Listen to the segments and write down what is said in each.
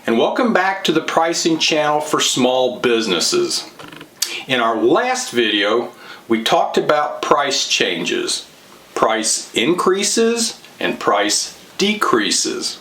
and welcome back to the pricing channel for small businesses. In our last video, we talked about price changes, price increases and price decreases.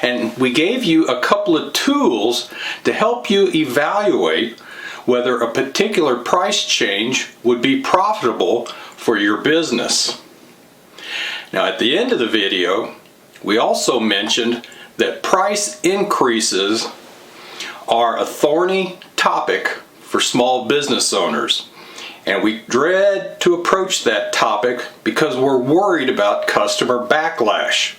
And we gave you a couple of tools to help you evaluate whether a particular price change would be profitable for your business. Now at the end of the video, we also mentioned that price increases are a thorny topic for small business owners, and we dread to approach that topic because we're worried about customer backlash,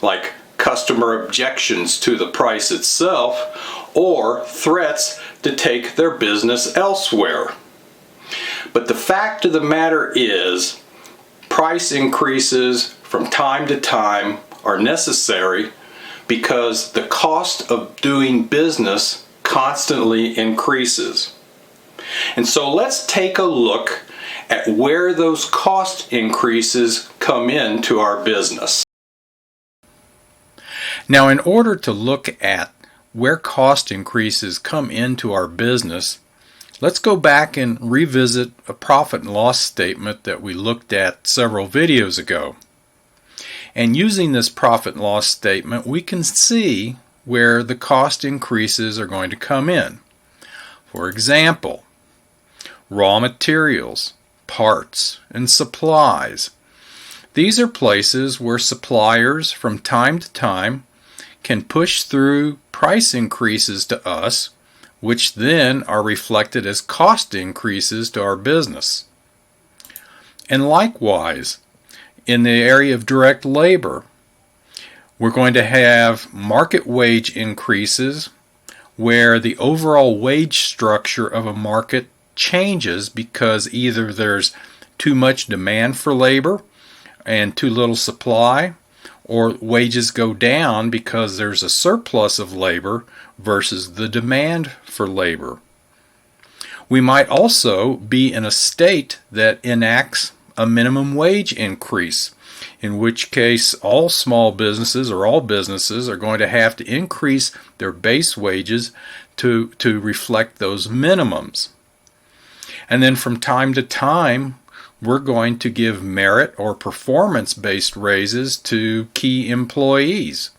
like customer objections to the price itself or threats to take their business elsewhere. But the fact of the matter is, price increases from time to time are necessary because the cost of doing business constantly increases. And so let's take a look at where those cost increases come into our business. Now, in order to look at where cost increases come into our business, let's go back and revisit a profit and loss statement that we looked at several videos ago. And using this profit and loss statement, we can see where the cost increases are going to come in. For example, raw materials, parts, and supplies. These are places where suppliers from time to time can push through price increases to us, which then are reflected as cost increases to our business. And likewise, in the area of direct labor, we're going to have market wage increases where the overall wage structure of a market changes because either there's too much demand for labor and too little supply, or wages go down because there's a surplus of labor versus the demand for labor. We might also be in a state that enacts a minimum wage increase, in which case all small businesses or all businesses are going to have to increase their base wages to reflect those minimums. And then from time to time, we're going to give merit or performance-based raises to key employees.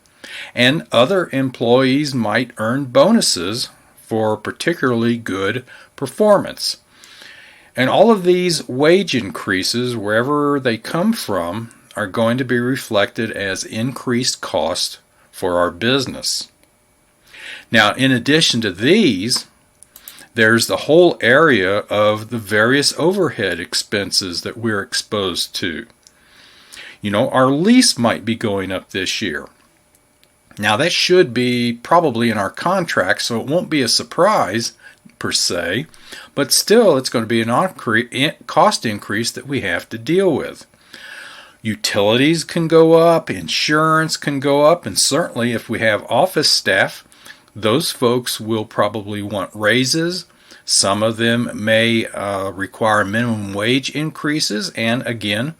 And other employees might earn bonuses for particularly good performance. And all of these wage increases, wherever they come from, are going to be reflected as increased cost for our business. Now, in addition to these, there's the whole area of the various overhead expenses that we're exposed to. You know, our lease might be going up this year. Now, that should be probably in our contract, so it won't be a surprise per se, but still it's going to be an cost increase that we have to deal with. Utilities can go up, insurance can go up, and certainly if we have office staff, those folks will probably want raises. Some of them may require minimum wage increases, and again,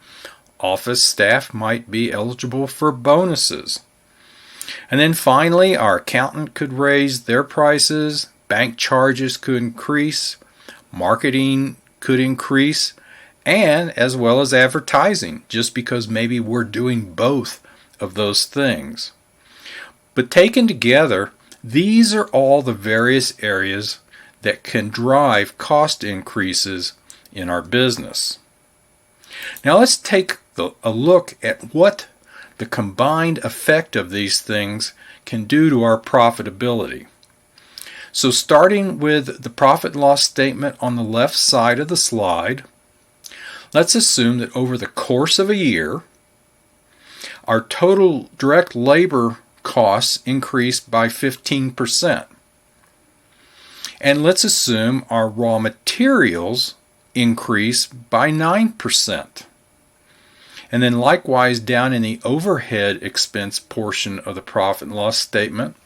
office staff might be eligible for bonuses. And then finally, our accountant could raise their prices, bank charges could increase, marketing could increase, and as well as advertising, just because maybe we're doing both of those things. But taken together, these are all the various areas that can drive cost increases in our business. Now let's take a look at what the combined effect of these things can do to our profitability. So starting with the profit and loss statement on the left side of the slide, let's assume that over the course of a year, our total direct labor costs increased by 15%. And let's assume our raw materials increase by 9%. And then likewise down in the overhead expense portion of the profit and loss statement,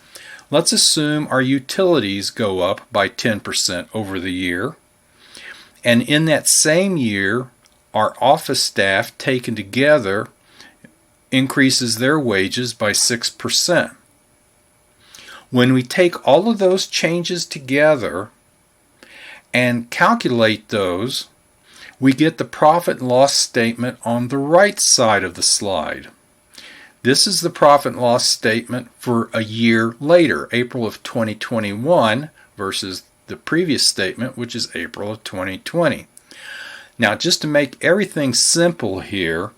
let's assume our utilities go up by 10% over the year. And in that same year, our office staff taken together increases their wages by 6%. When we take all of those changes together and calculate those, we get the profit and loss statement on the right side of the slide. This is the profit and loss statement for a year later, April of 2021 versus the previous statement, which is April of 2020. Now, just to make everything simple here,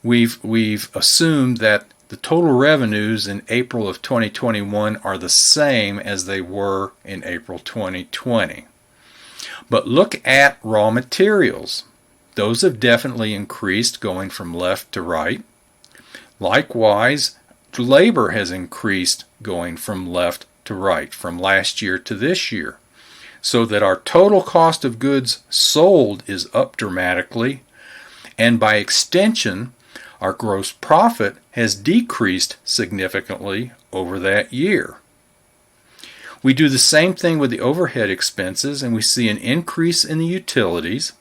we've assumed that the total revenues in April of 2021 are the same as they were in April 2020. But look at raw materials. Those have definitely increased going from left to right. Likewise, labor has increased going from left to right, from last year to this year, so that our total cost of goods sold is up dramatically, and by extension, our gross profit has decreased significantly over that year. We do the same thing with the overhead expenses, and we see an increase in the utilities,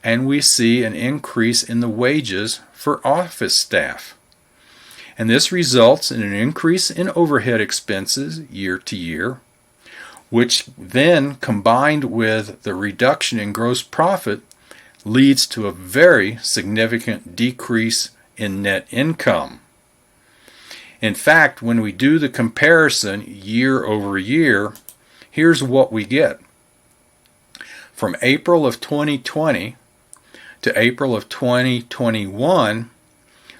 and we see an increase in the wages for office staff. And this results in an increase in overhead expenses year to year, which then, combined with the reduction in gross profit, leads to a very significant decrease in net income. In fact, when we do the comparison year over year, here's what we get. From April of 2020 to April of 2021,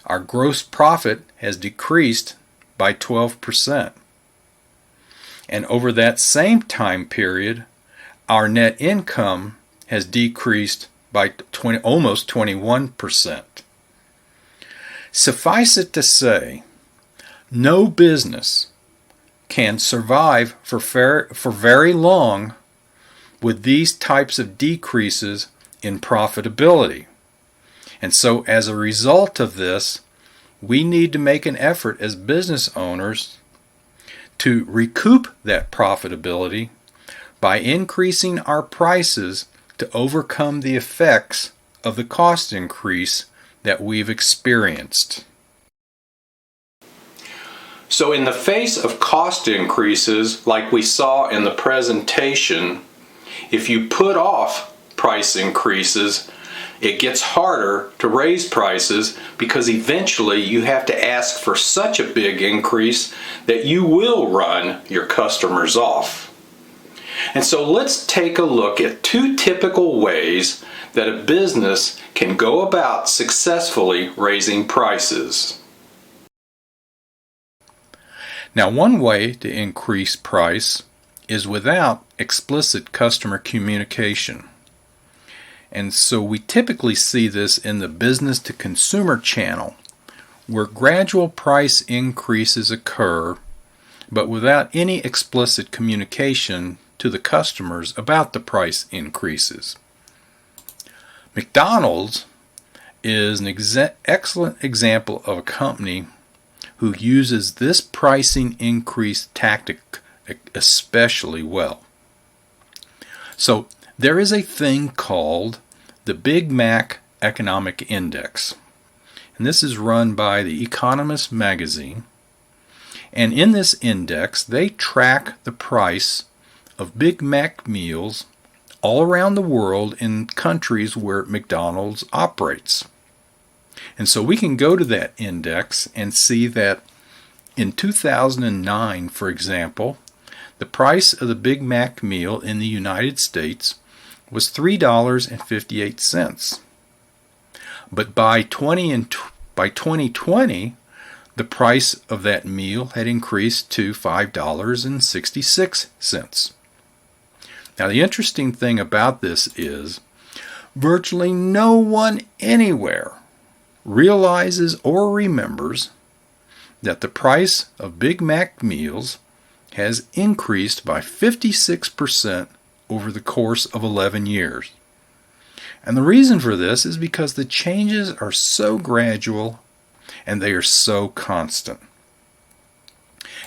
our gross profit has decreased by 12%. And over that same time period, our net income has decreased by almost 21%. Suffice it to say, no business can survive for very long with these types of decreases in profitability. And so as a result of this, we need to make an effort as business owners to recoup that profitability by increasing our prices to overcome the effects of the cost increase that we've experienced. So in the face of cost increases like we saw in the presentation, if you put off price increases, it gets harder to raise prices because eventually you have to ask for such a big increase that you will run your customers off. And so let's take a look at two typical ways that a business can go about successfully raising prices. Now, one way to increase price is without explicit customer communication. And so we typically see this in the business to consumer channel, where gradual price increases occur, but without any explicit communication to the customers about the price increases. McDonald's is an excellent example of a company who uses this pricing increase tactic especially well. So there is a thing called the Big Mac Economic Index, and this is run by the Economist magazine. And in this index, they track the price of Big Mac meals all around the world in countries where McDonald's operates. And so we can go to that index and see that in 2009, for example, the price of the Big Mac meal in the United States was $3.58. But by 2020, the price of that meal had increased to $5.66. Now, the interesting thing about this is virtually no one anywhere realizes or remembers that the price of Big Mac meals has increased by 56% over the course of 11 years. And the reason for this is because the changes are so gradual and they are so constant.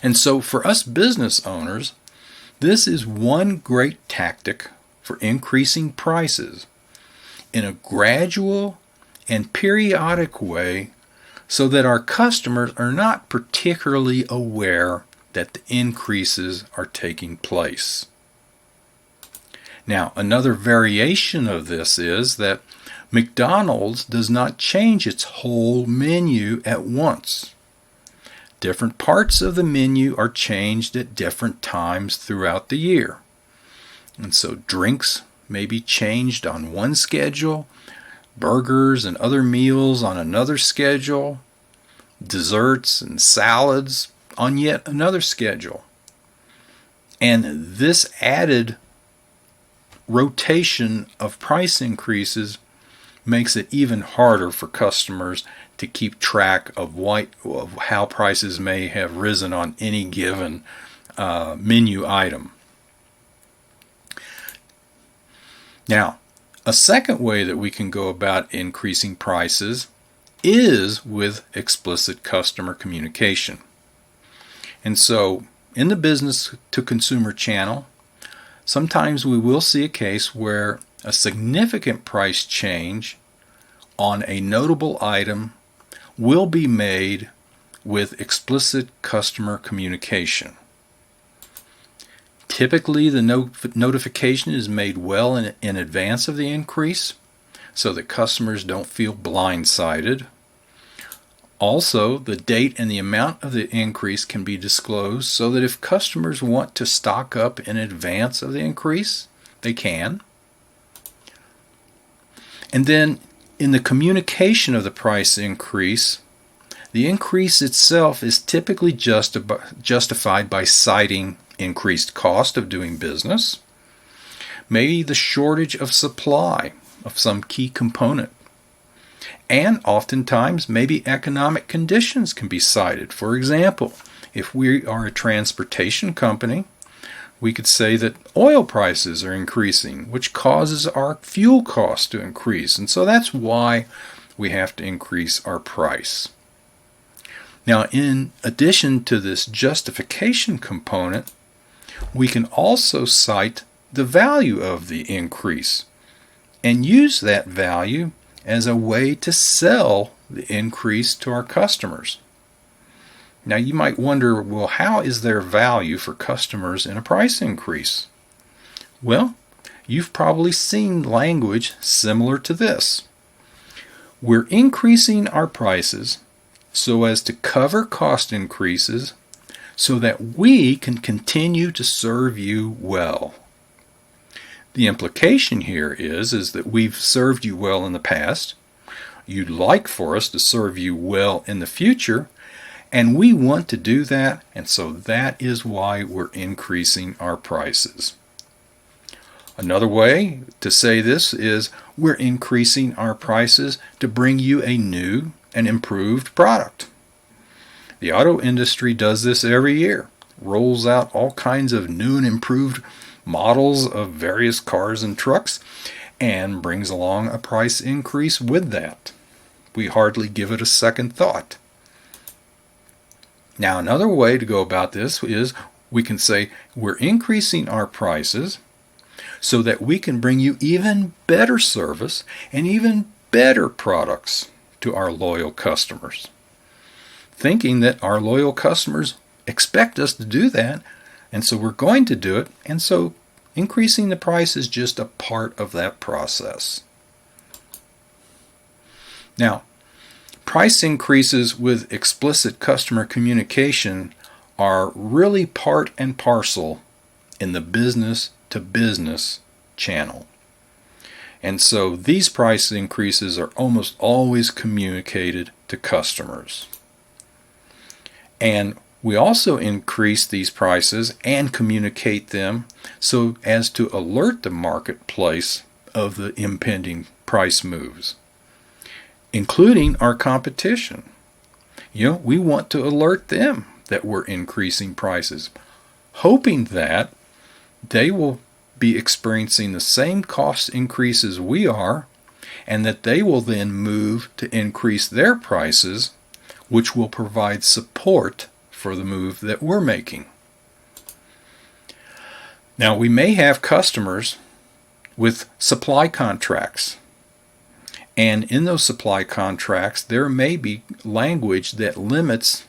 And so for us business owners, this is one great tactic for increasing prices in a gradual and periodic way so that our customers are not particularly aware that the increases are taking place. Now, another variation of this is that McDonald's does not change its whole menu at once. Different parts of the menu are changed at different times throughout the year. And so drinks may be changed on one schedule, burgers and other meals on another schedule, desserts and salads on yet another schedule. And this added rotation of price increases makes it even harder for customers to keep track of how prices may have risen on any given menu item. Now, a second way that we can go about increasing prices is with explicit customer communication. And so, in the business to consumer channel, sometimes we will see a case where a significant price change on a notable item will be made with explicit customer communication. Typically, the notification is made well in advance of the increase so that customers don't feel blindsided. Also, the date and the amount of the increase can be disclosed so that if customers want to stock up in advance of the increase, they can. And then, in the communication of the price increase, the increase itself is typically justified by citing increased cost of doing business, maybe the shortage of supply of some key component, and oftentimes maybe economic conditions can be cited. For example, if we are a transportation company, we could say that oil prices are increasing, which causes our fuel costs to increase, and so that's why we have to increase our price. Now, in addition to this justification component, we can also cite the value of the increase and use that value as a way to sell the increase to our customers. Now, you might wonder, well, how is there value for customers in a price increase? Well, you've probably seen language similar to this. We're increasing our prices so as to cover cost increases so that we can continue to serve you well. The implication here is that we've served you well in the past, you'd like for us to serve you well in the future, and we want to do that, and so that is why we're increasing our prices. Another way to say this is we're increasing our prices to bring you a new and improved product. The auto industry does this every year, rolls out all kinds of new and improved models of various cars and trucks, and brings along a price increase with that. We hardly give it a second thought. Now, another way to go about this is we can say we're increasing our prices so that we can bring you even better service and even better products to our loyal customers, thinking that our loyal customers expect us to do that, and so we're going to do it, and so increasing the price is just a part of that process. Now, price increases with explicit customer communication are really part and parcel in the business-to-business channel. And so these price increases are almost always communicated to customers. And we also increase these prices and communicate them so as to alert the marketplace of the impending price moves, including our competition. We want to alert them that we're increasing prices, hoping that they will be experiencing the same cost increases we are, and that they will then move to increase their prices, which will provide support for the move that we're making. Now, we may have customers with supply contracts, and in those supply contracts there may be language that limits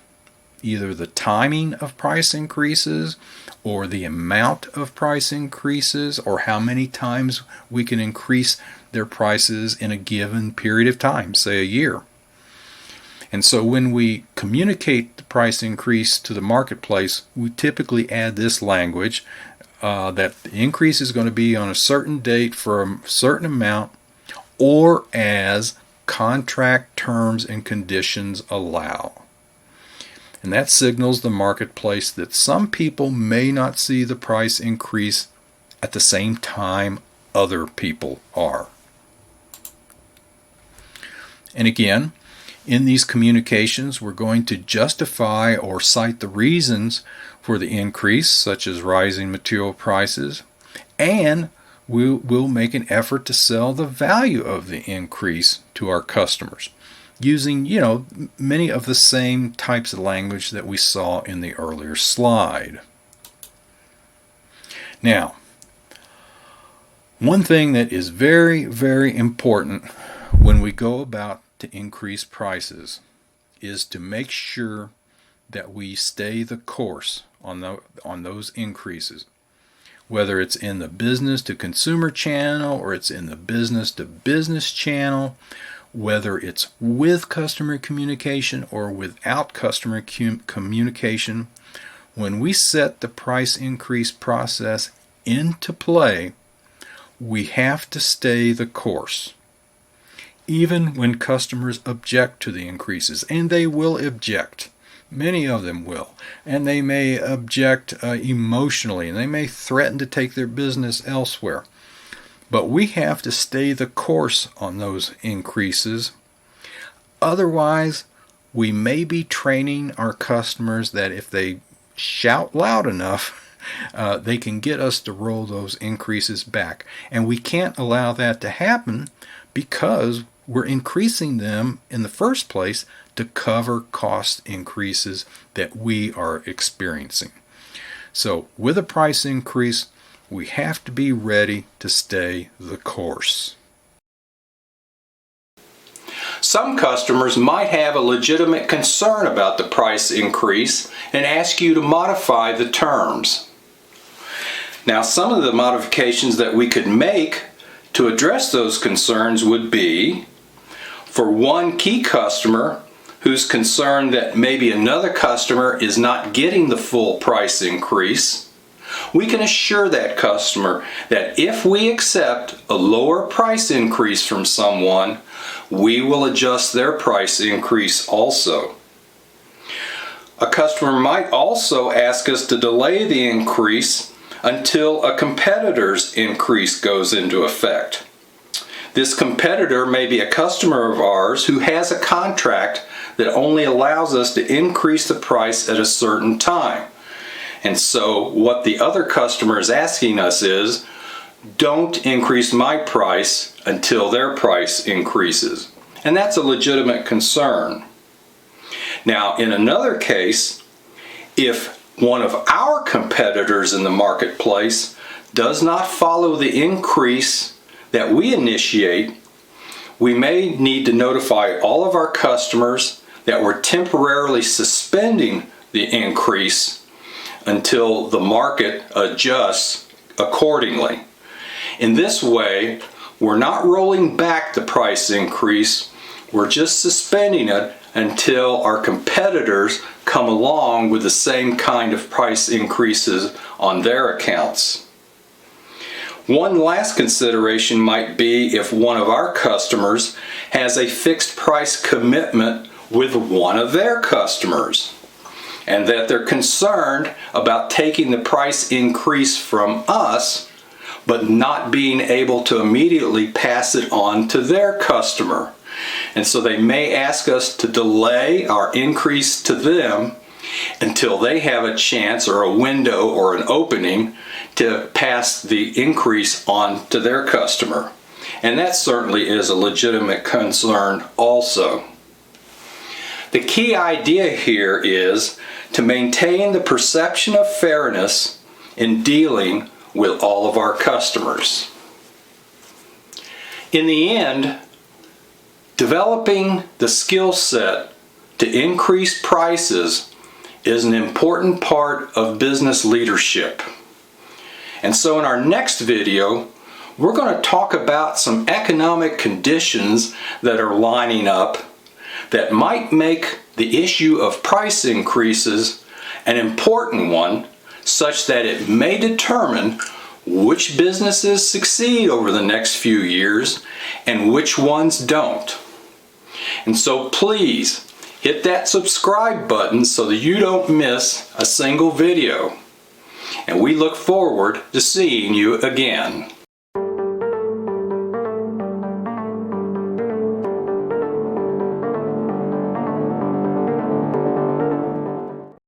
either the timing of price increases or the amount of price increases or how many times we can increase their prices in a given period of time, say a year. And so when we communicate the price increase to the marketplace, we typically add this language that the increase is going to be on a certain date for a certain amount or as contract terms and conditions allow. And that signals the marketplace that some people may not see the price increase at the same time other people are. And again, in these communications, we're going to justify or cite the reasons for the increase, such as rising material prices, and we'll make an effort to sell the value of the increase to our customers using, many of the same types of language that we saw in the earlier slide. Now, one thing that is very, very important when we go about to increase prices is to make sure that we stay the course on those increases. Whether it's in the business to consumer channel or it's in the business to business channel, whether it's with customer communication or without customer communication, when we set the price increase process into play, we have to stay the course. Even when customers object to the increases, and they will object. Many of them will. And they may object emotionally, and they may threaten to take their business elsewhere. But we have to stay the course on those increases. Otherwise, we may be training our customers that if they shout loud enough, they can get us to roll those increases back. And we can't allow that to happen because we're increasing them in the first place to cover cost increases that we are experiencing. So with a price increase, we have to be ready to stay the course. Some customers might have a legitimate concern about the price increase and ask you to modify the terms. Now, some of the modifications that we could make to address those concerns would be, for one key customer who's concerned that maybe another customer is not getting the full price increase, we can assure that customer that if we accept a lower price increase from someone, we will adjust their price increase also. A customer might also ask us to delay the increase until a competitor's increase goes into effect. This competitor may be a customer of ours who has a contract that only allows us to increase the price at a certain time. And so what the other customer is asking us is, don't increase my price until their price increases. And that's a legitimate concern. Now, in another case, if one of our competitors in the marketplace does not follow the increase that we initiate, we may need to notify all of our customers that we're temporarily suspending the increase until the market adjusts accordingly. In this way, we're not rolling back the price increase, we're just suspending it until our competitors come along with the same kind of price increases on their accounts. One last consideration might be if one of our customers has a fixed price commitment with one of their customers, and that they're concerned about taking the price increase from us but not being able to immediately pass it on to their customer. And so they may ask us to delay our increase to them until they have a chance or a window or an opening to pass the increase on to their customer. And that certainly is a legitimate concern also. The key idea here is to maintain the perception of fairness in dealing with all of our customers. In the end, developing the skill set to increase prices is an important part of business leadership. And so in our next video, we're going to talk about some economic conditions that are lining up that might make the issue of price increases an important one, such that it may determine which businesses succeed over the next few years and which ones don't. And so please hit that subscribe button so that you don't miss a single video. And we look forward to seeing you again.